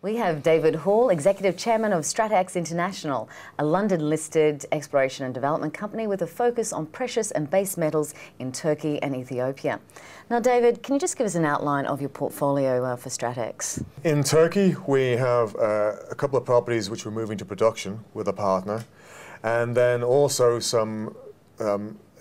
We have David Hall, Executive Chairman of Stratex International, a London-listed exploration and development company with a focus on precious and base metals in Turkey and Ethiopia. Now, David, can you just give us an outline of your portfolio for Stratex? In Turkey, we have a couple of properties which we're moving to production with a partner, and then also some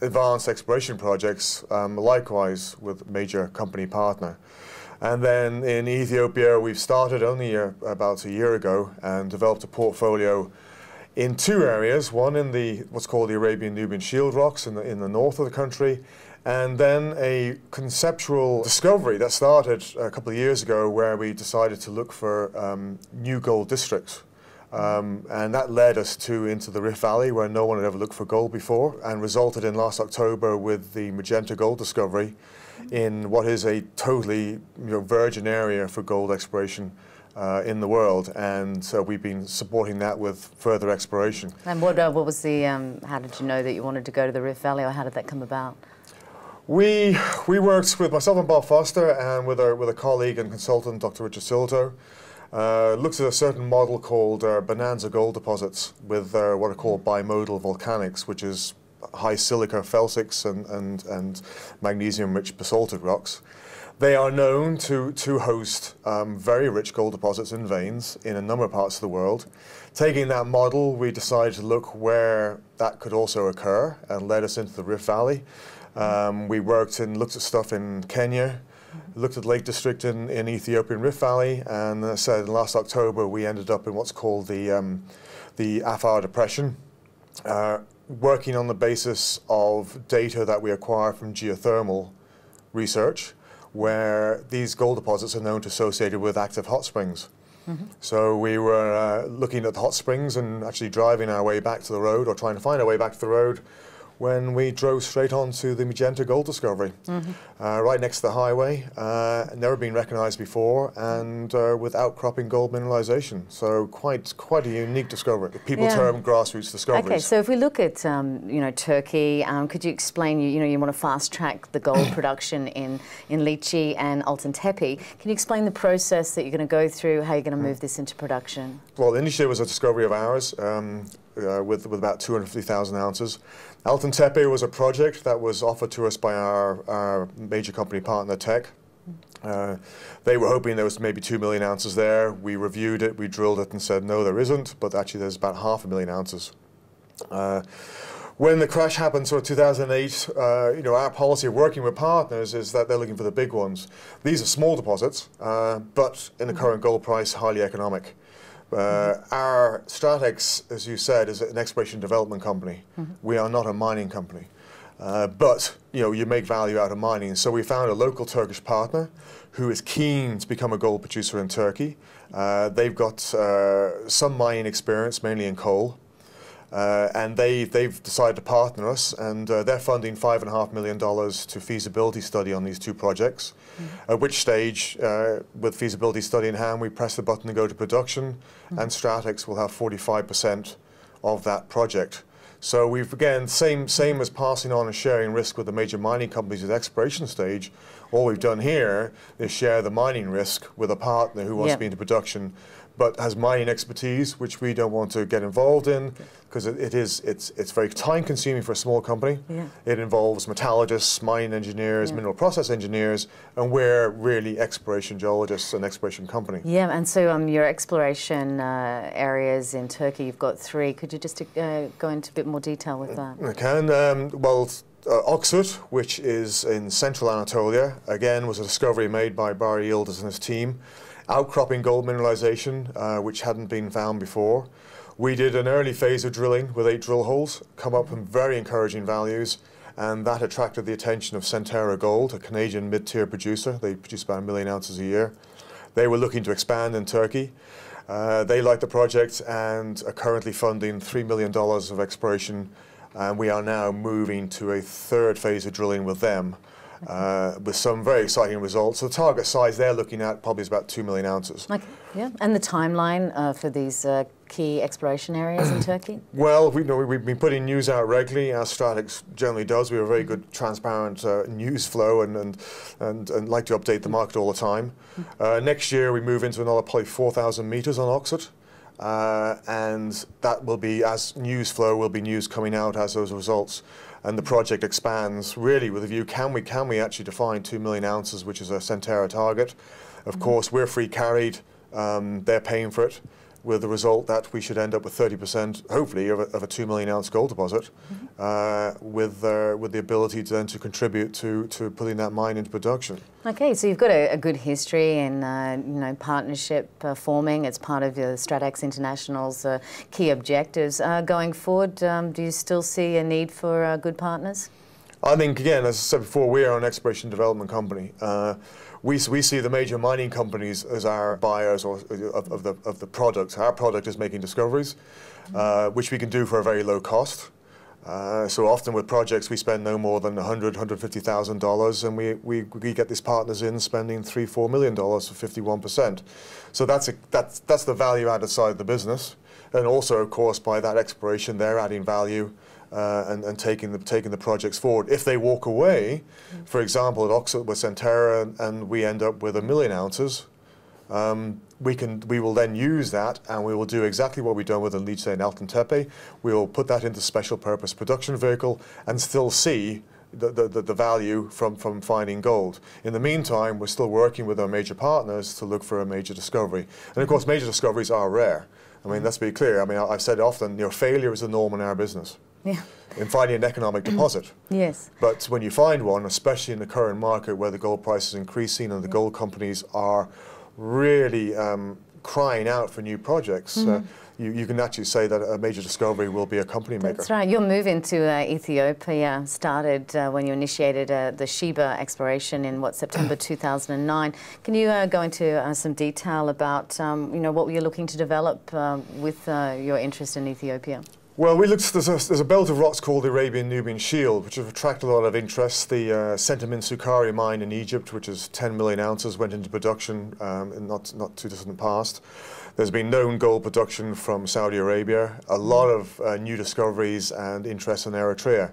advanced exploration projects, likewise with a major company partner. And then in Ethiopia, we've started only about a year ago and developed a portfolio in two areas, one in what's called the Arabian-Nubian Shield Rocks in the north of the country, and then a conceptual discovery that started a couple of years ago where we decided to look for new gold districts. And that led us into the Rift Valley, where no one had ever looked for gold before, and resulted in last October with the Magenta gold discovery in what is a totally virgin area for gold exploration in the world. And so we've been supporting that with further exploration. And what was the, how did you know that you wanted to go to the Rift Valley, or how did that come about? We worked with myself and Bob Foster and with a colleague and consultant, Dr. Richard Silto. Looked at a certain model called bonanza gold deposits with what are called bimodal volcanics, which is high silica felsics and magnesium-rich basaltic rocks. They are known to host very rich gold deposits in veins in a number of parts of the world. Taking that model, we decided to look where that could also occur and led us into the Rift Valley. We looked at stuff in Kenya, looked at Lake District in Ethiopian Rift Valley, and said last October we ended up in what's called the Afar Depression, working on the basis of data that we acquire from geothermal research, where these gold deposits are known to associated with active hot springs. So we were looking at the hot springs and actually driving our way back to the road, or trying to find our way back to the road, when we drove straight onto the Magenta gold discovery, right next to the highway, never been recognized before, and with outcropping gold mineralization. So quite a unique discovery. People term grassroots discoveries. Okay, so if we look at Turkey, could you explain, you want to fast track the gold production in Lichi and Altın Tepe. Can you explain the process that you're going to go through, how you're going to move this into production? Well, Lichi was a discovery of ours with about 250,000 ounces. Altın Tepe was a project that was offered to us by our major company partner, Teck. They were hoping there was maybe 2 million ounces there. We reviewed it, we drilled it and said, no, there isn't, but actually there's about 500,000 ounces. When the crash happened, sort of 2008, our policy of working with partners is that they're looking for the big ones. These are small deposits, but in the current gold price, highly economic. Our Stratex, as you said, is an exploration development company. We are not a mining company, but you make value out of mining. So we found a local Turkish partner who is keen to become a gold producer in Turkey. They've got some mining experience, mainly in coal, and they've decided to partner us, and they're funding $5.5 million to feasibility study on these two projects. At which stage, with feasibility study in hand, we press the button to go to production, and Stratex will have 45% of that project. So we've, again, same as passing on and sharing risk with the major mining companies at the exploration stage. All we've done here is share the mining risk with a partner who wants to be into production, but has mining expertise, which we don't want to get involved in, because it's very time-consuming for a small company. It involves metallurgists, mining engineers, mineral process engineers, and we're really exploration geologists and exploration company. Yeah, and so your exploration areas in Turkey, you've got 3. Could you just go into a bit more detail with that? I can. Oxford, which is in central Anatolia, again was a discovery made by Barry Yildiz and his team. Outcropping gold mineralization, which hadn't been found before. We did an early phase of drilling with 8 drill holes, come up with very encouraging values, and that attracted the attention of Centerra Gold, a Canadian mid-tier producer. They produce about 1 million ounces a year. They were looking to expand in Turkey. They liked the project and are currently funding $3 million of exploration, and we are now moving to a 3rd phase of drilling with them. With some very exciting results. So the target size they're looking at probably is about 2 million ounces. Okay, yeah. And the timeline for these key exploration areas in Turkey? Well, we've been putting news out regularly, as Stratex generally does. We have a very good, transparent news flow and like to update the market all the time. Next year, we move into another probably 4,000 metres on Oxford. And that will be, as news flow, will be news coming out as those results. And the project expands really with a view, can we actually define 2 million ounces, which is a Centerra target? Of course, we're free carried, they're paying for it, with the result that we should end up with 30%, hopefully, of a 2 million ounce gold deposit, with the ability to then to contribute to putting that mine into production. Okay, so you've got a good history in partnership forming. It's part of your Stratex International's key objectives. Going forward, do you still see a need for good partners? I think, again, as I said before, we are an exploration development company. We see the major mining companies as our buyers of the product. Our product is making discoveries, which we can do for a very low cost. So often with projects, we spend no more than $100,000, $150,000, and we get these partners in spending $3–4 million for 51%. So that's the value-added side of the business, and also, of course, by that exploration, they're adding value. And taking the projects forward. If they walk away, for example, at Oxford with Centerra, and we end up with 1 million ounces, we will then use that, and we will do exactly what we've done with the Leach and Alton Tepe. We will put that into special purpose production vehicle and still see the value from finding gold. In the meantime, we're still working with our major partners to look for a major discovery. And of course, major discoveries are rare. I mean, let's be clear. I mean, I've said often, failure is the norm in our business. Yeah. In finding an economic deposit. Yes. But when you find one, especially in the current market where the gold price is increasing and the gold companies are really crying out for new projects, you can actually say that a major discovery will be a company maker. That's right. Your move into Ethiopia started when you initiated the Sheba exploration in September 2009. Can you go into some detail about what you're looking to develop with your interest in Ethiopia? Well, there's a belt of rocks called the Arabian-Nubian Shield, which have attracted a lot of interest. The Centamin Sukari mine in Egypt, which is 10 million ounces, went into production in not too distant past. There's been known gold production from Saudi Arabia, a lot of new discoveries and interest in Eritrea.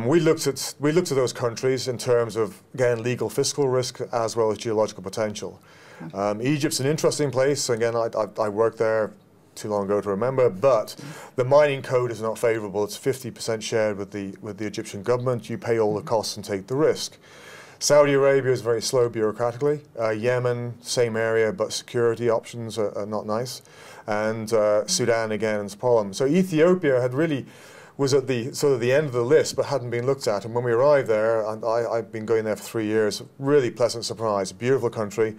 We looked at those countries in terms of, again, legal fiscal risk as well as geological potential. Egypt's an interesting place. Again, I worked there too long ago to remember, but the mining code is not favourable. It's 50% shared with the Egyptian government. You pay all the costs and take the risk. Saudi Arabia is very slow bureaucratically. Yemen, same area, but security options are not nice. And Sudan, again, is a problem. So Ethiopia was at the end of the list, but hadn't been looked at. And when we arrived there, and I've been going there for 3 years, really pleasant surprise. Beautiful country.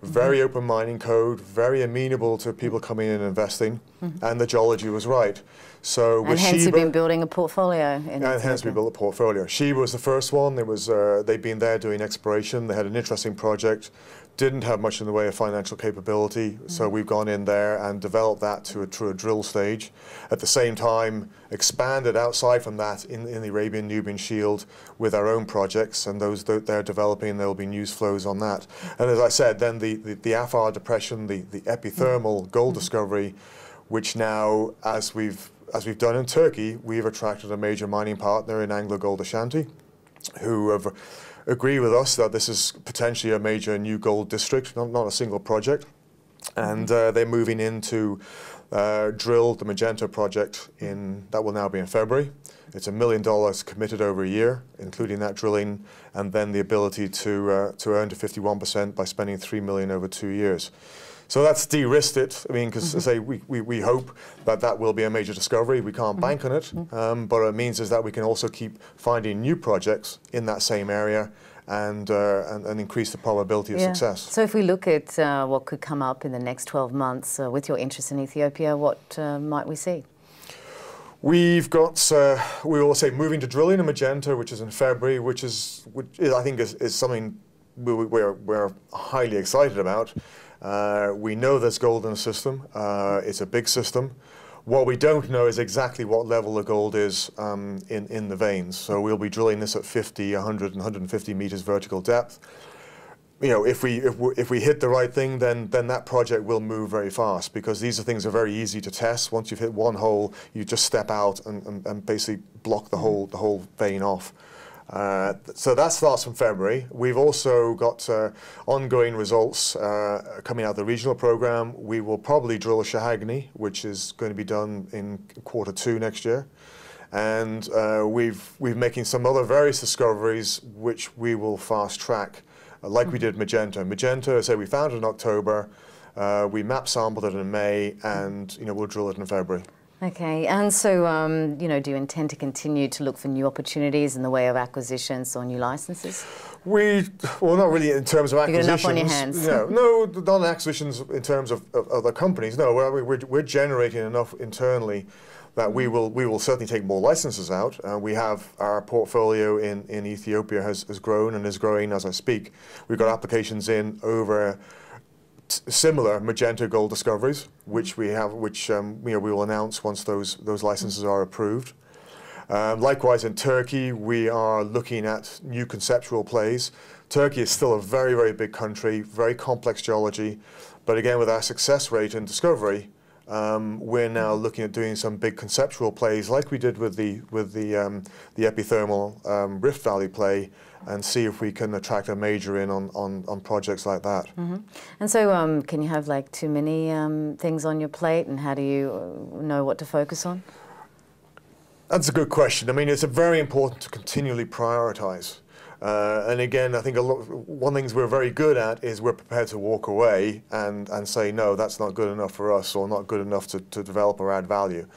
Very open mining code, very amenable to people coming in and investing, and the geology was right. So with hence Sheba, you've been building a portfolio in Ethiopia. And hence we built a portfolio. Sheba was the first one. It was they'd been there doing exploration. They had an interesting project. Didn't have much in the way of financial capability, so we've gone in there and developed that to a drill stage. At the same time, expanded outside from that in the Arabian-Nubian Shield with our own projects, and those they're developing. There will be news flows on that. And as I said, then the Afar Depression, the epithermal gold discovery, which now, as we've done in Turkey, we've attracted a major mining partner in Anglo Gold Ashanti, who have agree with us that this is potentially a major new gold district, not a single project. And they're moving in to drill the Magenta project that will now be in February. It's $1 million committed over a year, including that drilling, and then the ability to earn to 51% by spending $3 million over 2 years. So that's de-risked it. I mean, because we hope that will be a major discovery. We can't bank on it, but what it means is that we can also keep finding new projects in that same area and increase the probability of success. So if we look at what could come up in the next 12 months with your interest in Ethiopia, what might we see? We've got, we will say, moving to drilling in Magenta, which is in February, which I think is something we're highly excited about. We know there's gold in the system. It's a big system. What we don't know is exactly what level the gold is in the veins. So we'll be drilling this at 50, 100, and 150 meters vertical depth. if we hit the right thing, then that project will move very fast, because these are things that are very easy to test. Once you've hit one hole, you just step out and basically block the whole vein off. So that starts from February. We've also got ongoing results coming out of the regional program. We will probably drill a Shahagni, which is going to be done in Q2 next year. And we're making some other various discoveries which we will fast track, like we did Magenta. Magenta, I say we found it in October, we map sampled it in May, and we'll drill it in February. Okay, and so do you intend to continue to look for new opportunities in the way of acquisitions or new licenses? Well, not really in terms of acquisitions. You've got enough on your hands. No, not acquisitions in terms of other companies. No, we're generating enough internally that we will certainly take more licenses out. We have our portfolio in Ethiopia has grown and is growing as I speak. We've got applications in over similar Magenta gold discoveries, which we will announce once those licenses are approved. Likewise, in Turkey, we are looking at new conceptual plays. Turkey is still a very, very big country, very complex geology, but again, with our success rate in discovery, we're now looking at doing some big conceptual plays, like we did with the epithermal Rift Valley play, and see if we can attract a major in on projects like that. Mm-hmm. And so can you have like too many things on your plate, and how do you know what to focus on? That's a good question. I mean, it's very important to continually prioritize. And again, I think one of the things we're very good at is we're prepared to walk away and say, no, that's not good enough for us, or not good enough to develop or add value.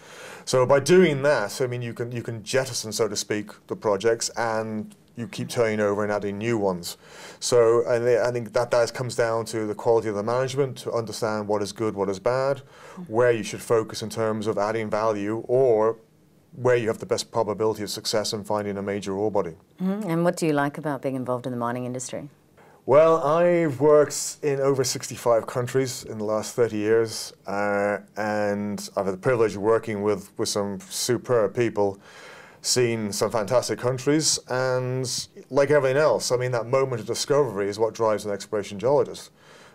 So by doing that, I mean, you can jettison, so to speak, the projects, and you keep turning over and adding new ones. So I think that comes down to the quality of the management, to understand what is good, what is bad, where you should focus in terms of adding value, or where you have the best probability of success in finding a major ore body. Mm-hmm. And what do you like about being involved in the mining industry? Well, I've worked in over 65 countries in the last 30 years, and I've had the privilege of working with some superb people, seen some fantastic countries, and like everything else, I mean, that moment of discovery is what drives an exploration geologist,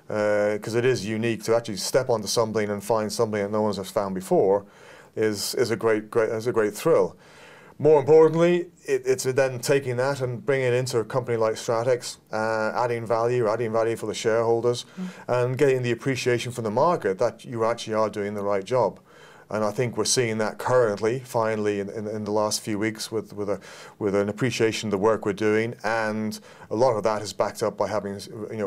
because it is unique to actually step onto something and find something that no one has found before. Is a great thrill. More importantly, it's then taking that and bringing it into a company like Stratex, adding value for the shareholders, and getting the appreciation from the market that you actually are doing the right job. And I think we're seeing that currently, finally, in the last few weeks, with an appreciation of the work we're doing, and a lot of that is backed up by having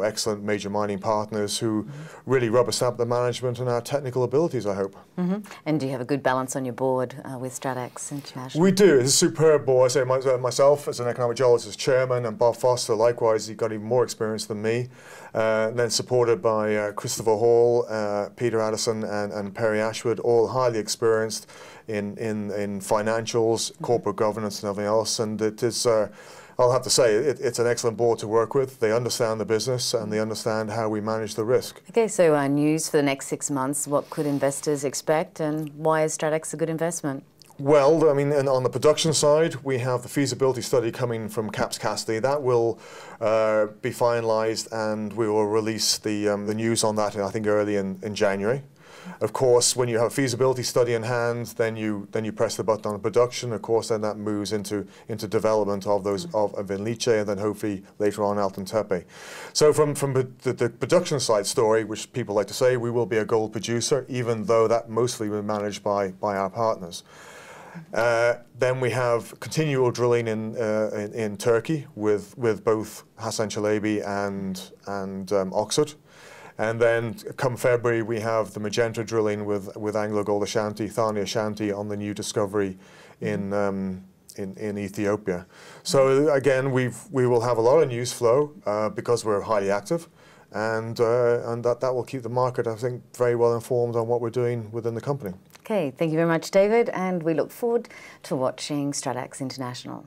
excellent major mining partners who really rubber stamp the management and our technical abilities, I hope. Mm-hmm. And do you have a good balance on your board with Stratex International? We do. It's a superb board. I say myself as an economic geologist as chairman, and Bob Foster, likewise, he got even more experience than me. And then supported by Christopher Hall, Peter Addison, and Perry Ashwood, all highly experienced in financials, corporate governance, and everything else. And it is, I'll have to say, it's an excellent board to work with. They understand the business, and they understand how we manage the risk. Okay, so news for the next 6 months. What could investors expect, and why is Stratex a good investment? Well, I mean, and on the production side, we have the feasibility study coming from Caps Cassidy. That will be finalised, and we will release the news on that, I think, early in January. Of course, when you have a feasibility study in hand, then you press the button on production. Of course, then that moves into development of those of Vinlice, and then hopefully later on Altan Tepe. So from the production side story, which people like to say, we will be a gold producer, even though that mostly will be managed by our partners. Then we have continual drilling in Turkey with both Hasan Çelebi and Oxford. And then come February, we have the Magenta drilling with Anglo Gold Ashanti, Thani Ashanti, on the new discovery in Ethiopia. So again, we will have a lot of news flow because we're highly active, and that will keep the market, I think, very well informed on what we're doing within the company. Okay, thank you very much, David, and we look forward to watching Stratex International.